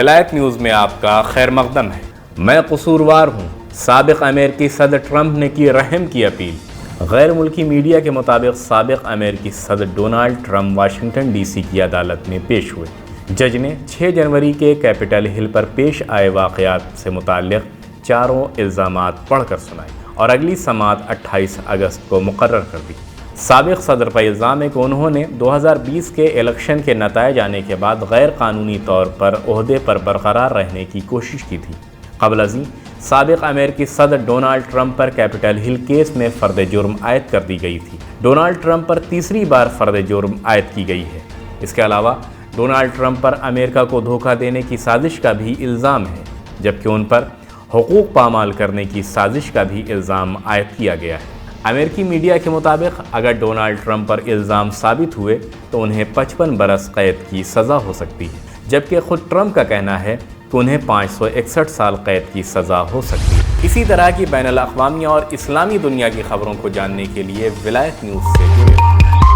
ولایت نیوز میں آپ کا خیر مقدم ہے۔ میں قصوروار ہوں، سابق امریکی صدر ٹرمپ نے کی رحم کی اپیل۔ غیر ملکی میڈیا کے مطابق سابق امریکی صدر Donald Trump Washington D C کی عدالت میں پیش ہوئے۔ جج نے 6 جنوری کے کیپٹل ہل پر پیش آئے واقعات سے متعلق 4 الزامات پڑھ کر سنائے اور اگلی سماعت 28 اگست کو مقرر کر دی۔ سابق صدر پر الزام ہے کہ انہوں نے 2020 کے الیکشن کے نتائج آنے کے بعد غیر قانونی طور پر عہدے پر برقرار رہنے کی کوشش کی تھی۔ قبل ازیں سابق امریکی صدر ڈونالڈ ٹرمپ پر کیپٹل ہل کیس میں فرد جرم عائد کر دی گئی تھی۔ ڈونالڈ ٹرمپ پر تیسری بار فرد جرم عائد کی گئی ہے۔ اس کے علاوہ ڈونالڈ ٹرمپ پر امریکہ کو دھوکہ دینے کی سازش کا بھی الزام ہے، جبکہ ان پر حقوق پامال کرنے کی سازش کا بھی الزام عائد کیا گیا ہے۔ امریکی میڈیا کے مطابق اگر ڈونالڈ ٹرمپ پر الزام ثابت ہوئے تو انہیں 55 برس قید کی سزا ہو سکتی ہے، جبکہ خود ٹرمپ کا کہنا ہے کہ انہیں 561 سال قید کی سزا ہو سکتی ہے۔ اسی طرح کی بین الاقوامی اور اسلامی دنیا کی خبروں کو جاننے کے لیے ولایت نیوز سے جڑے رہیں۔